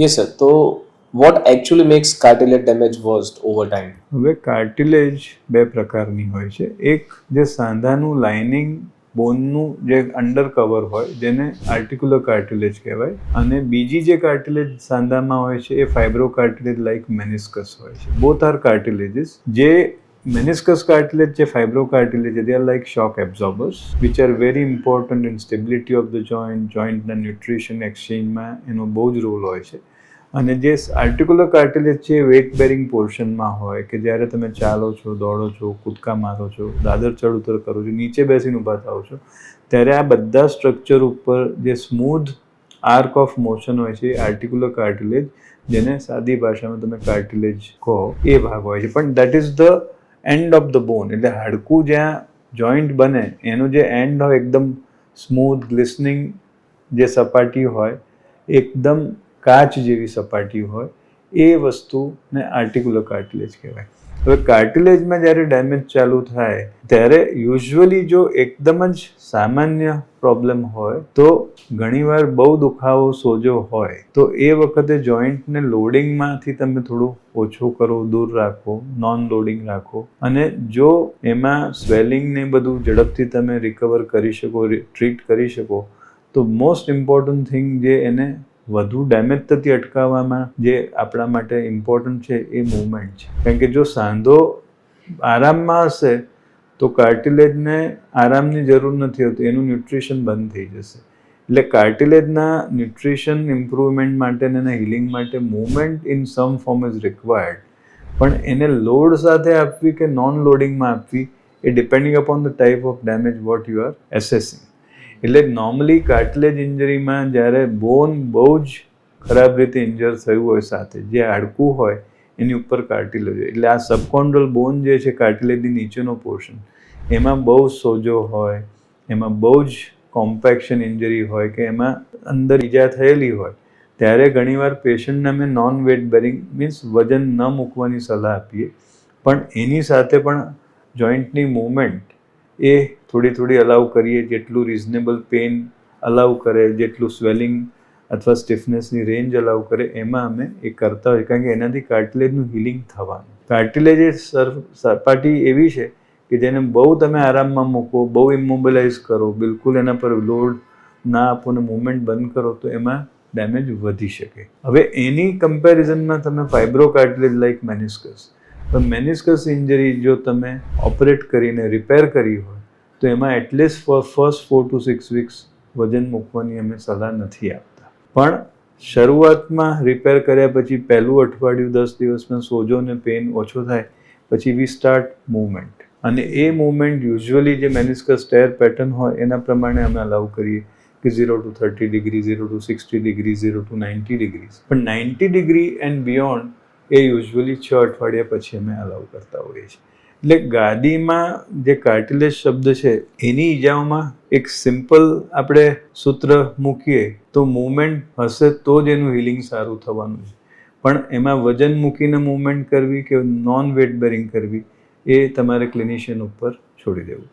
Yes, sir. So, what actually makes cartilage damage worst over time? હવે cartilage બે પ્રકારની હોય છે. એક જે સાંધાનું લાઇનિંગ બોનનું જે અંડર કવર હોય જેને આર્ટિક્યુલર કાર્ટિલેજ કહેવાય, અને બીજી જે કાર્ટિલેજ સાંધામાં હોય છે એ ફાઇબ્રો કાર્ટિલેજ લાઇક મેનિસ્કસ હોય છે. Both are cartilages. જે meniscus cartilage જે fibro cartilage they are like shock absorbers which are very important in stability of the joint ના nutrition exchange માં એનો બહુ જ રોલ હોય છે. અને જે આર્ટિક્યુલર કાર્ટિલેજ છે વેટ બેરિંગ પોર્શનમાં હોય કે જ્યારે તમે ચાલો છો, દોડો છો, કૂદકા મારો છો, દાદર ચડ ઉતર કરો છો, નીચે બેસીને ઊભા થાઓ છો, ત્યારે આ બધા સ્ટ્રક્ચર ઉપર જે સ્મૂધ આર્ક ઓફ મોશન હોય છે આર્ટિક્યુલર કાર્ટિલેજ, જેને સાદી ભાષામાં તમે કાર્ટિલેજ કહો, એ ભાગ હોય છે. પણ that is the end of the bone, એટલે હાડકું જ્યાં જોઈન્ટ બને એનો જે એન્ડ હોય એકદમ સ્મૂથ ગ્લિસનિંગ જે સપાટી હોય, એકદમ કાચ જેવી સપાટી હોય, એ વસ્તુને આર્ટિક્યુલર કાર્ટિલેજ કહેવાય. હવે કાર્ટિલેજમાં જ્યારે ડેમેજ ચાલુ થાય ત્યારે યુઝ્યુઅલી જો એકદમ જ સામાન્ય પ્રોબ્લેમ હોય તો ઘણીવાર બહુ દુખાવો સોજો હોય તો એ વખતે જોઈન્ટને લોડિંગમાંથી તમે થોડું ઓછું કરો, દૂર રાખો, નોન લોડિંગ રાખો, અને જો એમાં સ્વેલિંગ ને બધું ઝડપથી તમે રિકવર કરી શકો, ટ્રીટ કરી શકો, તો મોસ્ટ ઇમ્પોર્ટન્ટ થિંગ જે એને વધુ ડેમેજ થતી અટકાવવામાં જે આપણા માટે ઇમ્પોર્ટન્ટ છે એ મૂવમેન્ટ છે. કારણ કે જો સાંધો આરામમાં હશે તો કાર્ટિલેજને આરામની જરૂર નથી હોતી, એનું ન્યુટ્રિશન બંધ થઈ જશે. એટલે કાર્ટિલેજના ન્યુટ્રિશન ઇમ્પ્રુવમેન્ટ માટે અને એના હિલિંગ માટે movement in some form is required. પણ એને લોડ સાથે આપવી કે નોન લોડિંગમાં આપવી એ depending upon the type of damage what you are assessing. એટલે નોર્મલી કાર્ટિલેજ ઇન્જરીમાં જ્યારે બોન બહુ જ ખરાબ રીતે ઇન્જર થયું હોય સાથે જે હાડકું હોય એની ઉપર કાર્ટિલેજ હોય, એટલે આ સબકોન્ડ્રલ બોન જે છે કાર્ટિલેજની નીચેનો પોર્શન, એમાં બહુ સોજો હોય, એમાં બહુ જ કોમ્પેક્શન ઇન્જરી હોય કે એમાં અંદર ઈજા થયેલી હોય, ત્યારે ઘણીવાર પેશન્ટને અમે નોન વેટ બેરિંગ મીન્સ વજન ન મૂકવાની સલાહ આપીએ. પણ એની સાથે પણ જોઈન્ટની મૂવમેન્ટ એ થોડી અલાઉ કરીએ, જેટલું રિઝનેબલ પેઇન અલાઉ કરે, જેટલું સ્વેલિંગ અથવા સ્ટિફનેસની રેન્જ અલાઉ કરે, એમાં અમે એ કરતા હોઈએ. કારણ કે એનાથી કાર્ટિલેજનું હિલિંગ થવાનું. કાર્ટિલેજ એ સપાટી એવી છે કે જેને બહુ તમે આરામમાં મૂકો, બહુ ઇમોબિલાઇઝ કરો, બિલકુલ એના પર લોડ ના આપો ને મૂવમેન્ટ બંધ કરો તો એમાં ડેમેજ વધી શકે. હવે એની કમ્પેરિઝનમાં તમે ફાઇબ્રો કાર્ટિલેજ લાઇક મેનિસ્કસ, તો મેનિસ્કસ ઇન્જરી જો તમે ઓપરેટ કરીને રિપેર કરી હોય તો એમાં એટલીસ્ટ ફર્સ્ટ 4 to 6 weeks વજન મૂકવાની અમે સલાહ નથી આપતા. પણ શરૂઆતમાં રિપેર કર્યા પછી પહેલું અઠવાડિયું 10 દિવસમાં સોજો અને પેઇન ઓછો થાય પછી વી સ્ટાર્ટ મૂવમેન્ટ. અને એ મૂવમેન્ટ યુઝ્યુઅલી જે મેનિસ્કસ ટેર પેટર્ન હોય એના પ્રમાણે અમે અલાઉ કરીએ કે 0 to 30 degree, 0 to 60 degree, 0 to 90 degree. પણ 90 degree and beyond A usually 6 અઠવાડિયા પછી અમે અલાઉ કરતા હોઈએ છીએ. એટલે ગાદીમાં જે કાર્ટિલેજ શબ્દ છે એની ઈજાઓમાં એક સિમ્પલ આપણે સૂત્ર મૂકીએ તો મૂવમેન્ટ હશે તો જ એનું હિલિંગ સારું થવાનું છે. પણ એમાં વજન મૂકીને મૂવમેન્ટ કરવી કે નોન વેટ બેરિંગ કરવી એ તમારે ક્લિનિશિયન ઉપર છોડી દેવું.